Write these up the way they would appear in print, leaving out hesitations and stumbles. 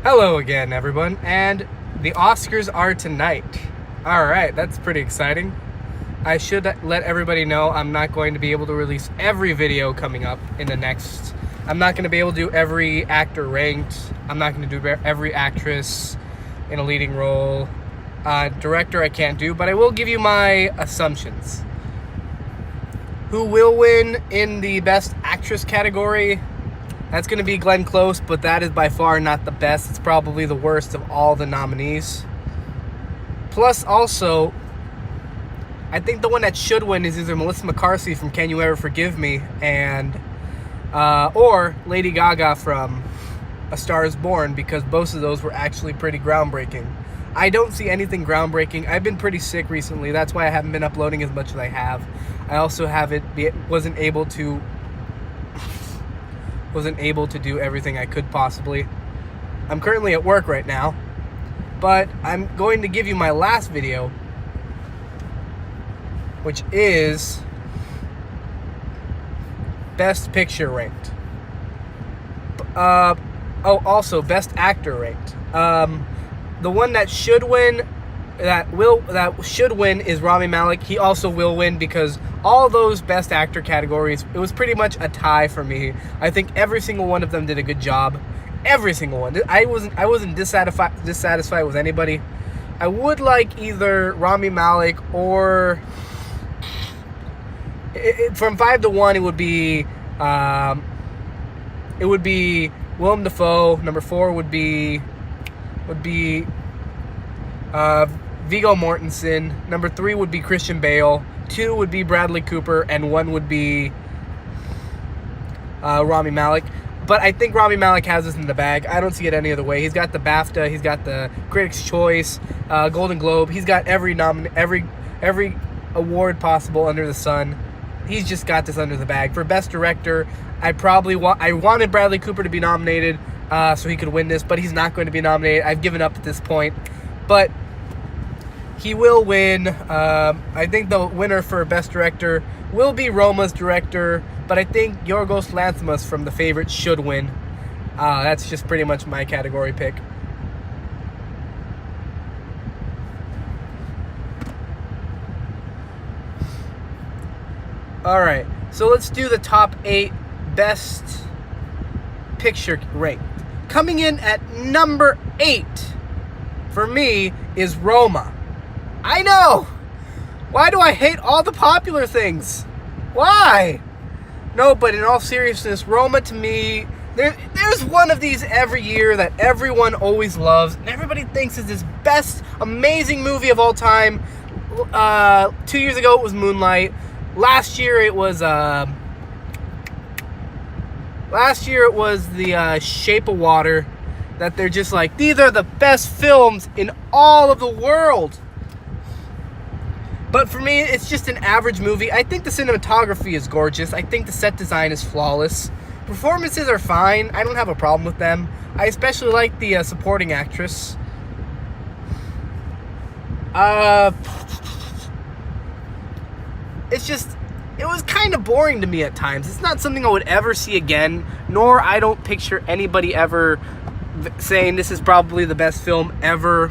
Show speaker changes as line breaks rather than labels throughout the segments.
Hello again, everyone, and the Oscars are tonight. Alright, that's pretty exciting. I should let everybody know I'm not going to be able to release every video coming up in the next... I'm not going to be able to do every actor ranked. I'm not going to do every actress in a leading role. Director I can't do, but I will give you my assumptions. Who will win in the Best Actress category? That's going to be Glenn Close, but that is by far not the best. It's probably the worst of all the nominees. Plus, also, I think the one that should win is either Melissa McCarthy from Can You Ever Forgive Me, and or Lady Gaga from A Star Is Born, because both of those were actually pretty groundbreaking. I don't see anything groundbreaking. I've been pretty sick recently. That's why I haven't been uploading as much as I have. I also wasn't able to do everything I could possibly. I'm currently at work right now, but I'm going to give you my last video, which is Best Picture ranked. Also Best Actor ranked. The one that should win, that should win is Rami Malek. He also will win because all those Best Actor categories, it was pretty much a tie for me. I think every single one of them did a good job. Every single one. I wasn't dissatisfied with anybody. I would like either Rami Malek or from 5 to 1. It would be Willem Dafoe. Number 4 would be Viggo Mortensen. Number 3 would be Christian Bale. 2 would be Bradley Cooper, and 1 would be Rami Malek. But I think Rami Malek has this in the bag. I don't see it any other way. He's got the BAFTA, he's got the Critics' Choice, Golden Globe. He's got every award possible under the sun. He's just got this under the bag. For Best Director, I wanted Bradley Cooper to be nominated so he could win this, but he's not going to be nominated. I've given up at this point. But he will win. I think the winner for Best Director will be Roma's director, but I think Yorgos Lanthimos from The Favourite should win. That's just pretty much my category pick. Alright, so let's do the top 8 Best Picture ranked. Coming in at number 8 for me is Roma. I know! Why do I hate all the popular things? Why? No, but in all seriousness, Roma to me, there's one of these every year that everyone always loves, and everybody thinks is this best, amazing movie of all time. 2 years ago it was Moonlight. Last year it was The Shape of Water. That they're just like, these are the best films in all of the world. But for me, it's just an average movie. I think the cinematography is gorgeous. I think the set design is flawless. Performances are fine. I don't have a problem with them. I especially like the supporting actress. It was kind of boring to me at times. It's not something I would ever see again, nor I don't picture anybody ever saying this is probably the best film ever.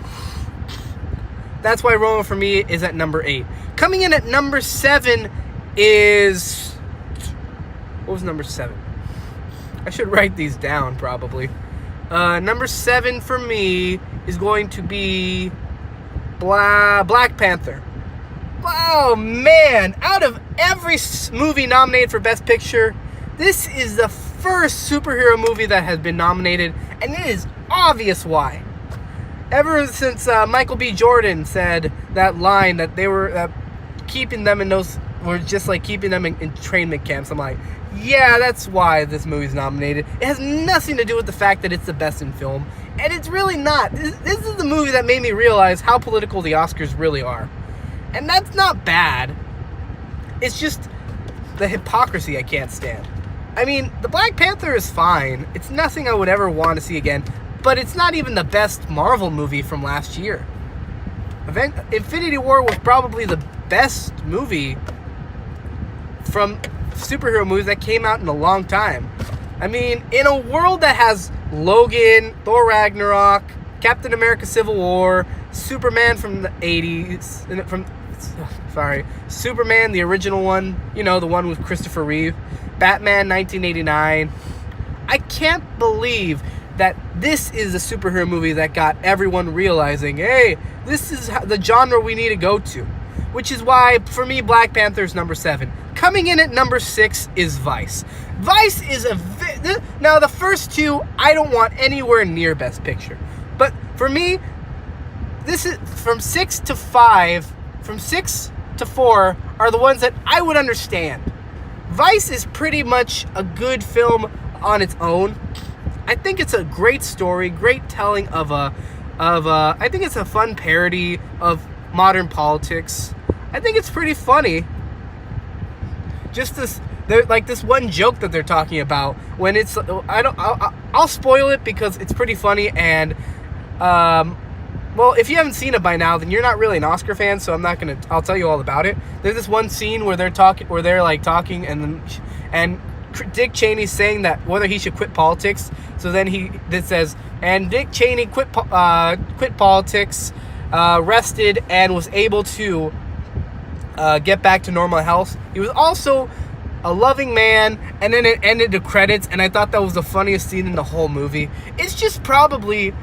That's why Roma for me is at number 8. Coming in at number 7 is... What was number 7? I should write these down, probably. Number 7 for me is going to be Black Panther. Oh, man. Out of every movie nominated for Best Picture, this is the first superhero movie that has been nominated, and it is obvious why. Ever since Michael B. Jordan said that line that they were keeping them in those, were just like keeping them in trainment camps, I'm like, yeah, that's why this movie's nominated. It has nothing to do with the fact that it's the best in film, and it's really not. This is the movie that made me realize how political the Oscars really are. And that's not bad. It's just the hypocrisy I can't stand. I mean, the Black Panther is fine. It's nothing I would ever want to see again. But it's not even the best Marvel movie from last year. Infinity War was probably the best movie from superhero movies that came out in a long time. I mean, in a world that has Logan, Thor Ragnarok, Captain America Civil War, Superman from the 80s, Superman, the original one, you know, the one with Christopher Reeve, Batman 1989. I can't believe that this is a superhero movie that got everyone realizing, hey, this is the genre we need to go to. Which is why, for me, Black Panther is number 7. Coming in at number 6 is Vice. Vice is now the first two I don't want anywhere near Best Picture. But for me, this is from 6 to 5, from 6 to 4 are the ones that I would understand. Vice is pretty much a good film on its own. I think it's a great story, great telling I think it's a fun parody of modern politics. I think it's pretty funny. Just this one joke that they're talking about when it's I'll spoil it because it's pretty funny and well, if you haven't seen it by now, then you're not really an Oscar fan, so I'll tell you all about it. There's this one scene where they're talking and Dick Cheney's saying that whether he should quit politics. So then it says, and Dick Cheney quit politics, rested, and was able to get back to normal health. He was also a loving man, and then it ended the credits, and I thought that was the funniest scene in the whole movie. It's just probably,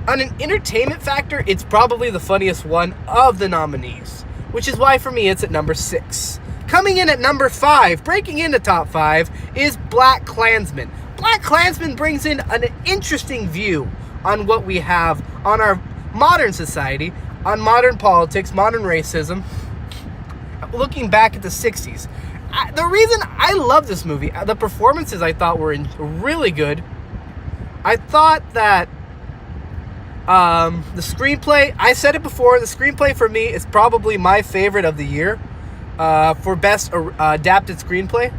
on an entertainment factor, it's probably the funniest one of the nominees, which is why for me it's at number 6. Coming in at number 5, breaking into top 5, is Blakkklansman. Blakkklansman brings in an interesting view on what we have on our modern society, on modern politics, modern racism, looking back at the 60s. The reason I love this movie, the performances I thought were really good. I thought that the screenplay, I said it before, the screenplay for me is probably my favorite of the year for best adapted screenplay.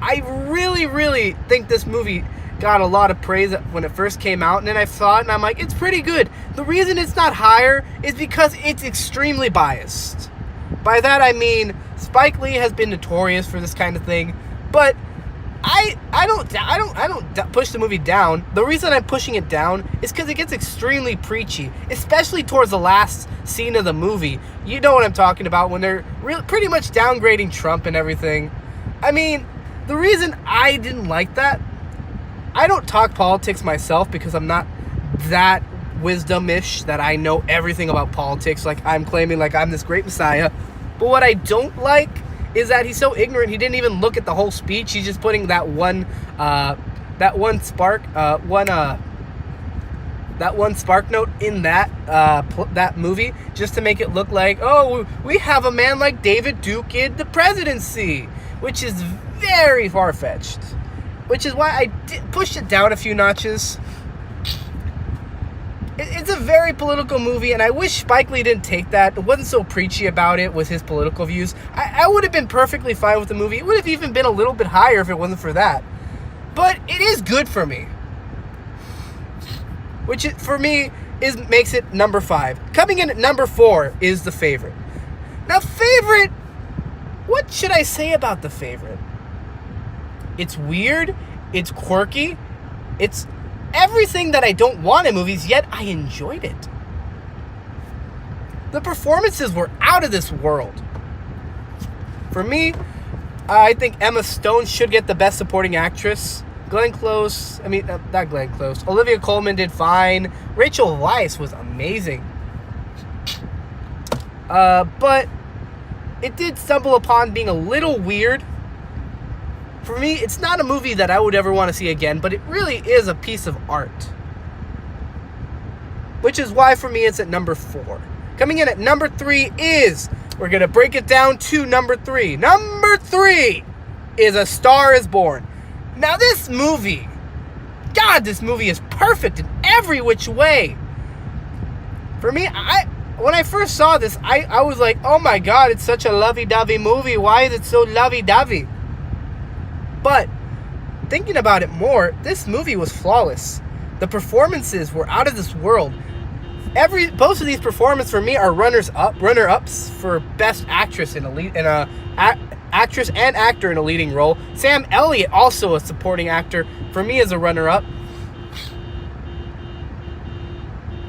I really, really think this movie got a lot of praise when it first came out, and then I saw it and I'm like, it's pretty good. The reason it's not higher is because it's extremely biased. By that I mean Spike Lee has been notorious for this kind of thing, but I don't push the movie down. The reason I'm pushing it down is because it gets extremely preachy, especially towards the last scene of the movie. You know what I'm talking about, when they're pretty much downgrading Trump and everything. I mean, the reason I didn't like that, I don't talk politics myself because I'm not that wisdom-ish that I know everything about politics, like I'm claiming like I'm this great messiah. But what I don't like is that he's so ignorant. He didn't even look at the whole speech. He's just putting that one spark note in that movie just to make it look like, oh, we have a man like David Duke in the presidency, which is very far-fetched. Which is why I pushed it down a few notches. It's a very political movie, and I wish Spike Lee didn't take that. It wasn't so preachy about it with his political views. I would have been perfectly fine with the movie. It would have even been a little bit higher if it wasn't for that. But it is good for me. Which, for me, makes it number 5. Coming in at number 4 is The Favorite. Now, Favorite, what should I say about The Favorite? It's weird, it's quirky, it's everything that I don't want in movies, yet I enjoyed it. The performances were out of this world. For me, I think Emma Stone should get the Best Supporting Actress. Not Glenn Close. Olivia Colman did fine. Rachel Weisz was amazing. But it did stumble upon being a little weird. For me, it's not a movie that I would ever want to see again, but it really is a piece of art. Which is why, for me, it's at number 4. Coming in at number 3 is, we're going to break it down to number 3. Number 3 is A Star Is Born. Now, this movie is perfect in every which way. For me, when I first saw this, I was like, oh my God, it's such a lovey-dovey movie. Why is it so lovey-dovey? But thinking about it more, this movie was flawless. The performances were out of this world. Both of these performances for me are runner-ups for Best Actress in a actress and actor in a leading role. Sam Elliott, also a supporting actor, for me as a runner-up.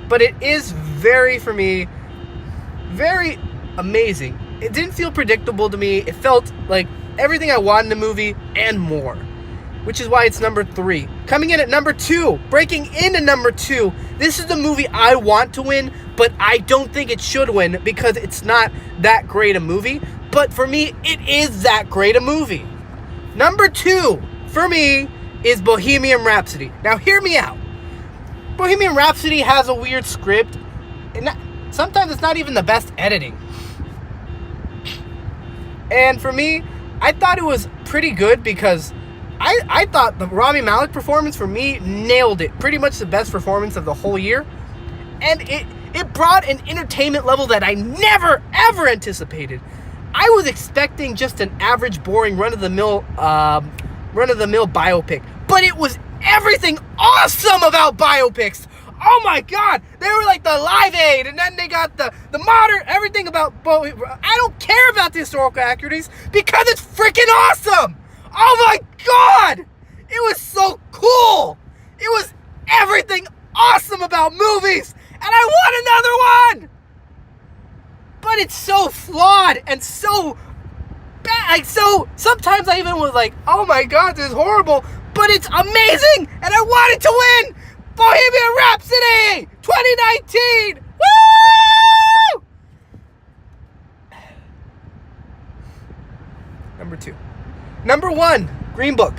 But it is for me, very amazing. It didn't feel predictable to me. It felt like everything I wanted in the movie and more, which is why it's number 3. Coming in at number 2, breaking into number 2, this is the movie I want to win, but I don't think it should win because it's not that great a movie. But for me, it is that great a movie. Number 2, for me, is Bohemian Rhapsody. Now, hear me out. Bohemian Rhapsody has a weird script, and sometimes it's not even the best editing. And for me, I thought it was pretty good because I thought the Rami Malek performance for me nailed it. Pretty much the best performance of the whole year. And it brought an entertainment level that I never, ever anticipated. I was expecting just an average, boring, run-of-the-mill biopic. But it was everything awesome about biopics. Oh my God, they were like the Live Aid, and then they got the modern, everything about, I don't care about the historical accuracies because it's freaking awesome. Oh my God, it was so cool. It was everything awesome about movies, and I want another one. But it's so flawed and so bad. Like, so sometimes I even was like, oh my God, this is horrible, but it's amazing, and I wanted to win. Bohemian Rhapsody 2019! Woo! Number 2. Number 1, Green Book.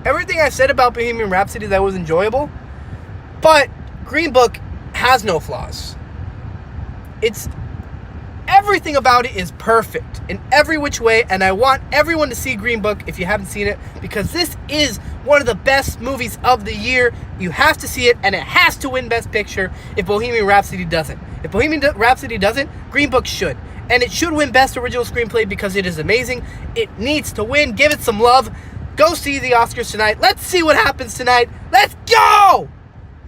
Everything I said about Bohemian Rhapsody that was enjoyable, but Green Book has no flaws. Everything about it is perfect in every which way, and I want everyone to see Green Book if you haven't seen it, because this is one of the best movies of the year. You have to see it, and it has to win Best Picture if Bohemian Rhapsody doesn't. If Bohemian Rhapsody doesn't, Green Book should. And it should win Best Original Screenplay because it is amazing. It needs to win. Give it some love. Go see the Oscars tonight. Let's see what happens tonight. Let's go!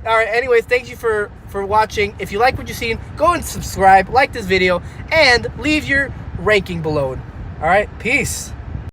All right, anyways, thank you for watching. If you like what you've seen, go and subscribe, like this video, and leave your ranking below. All right, peace.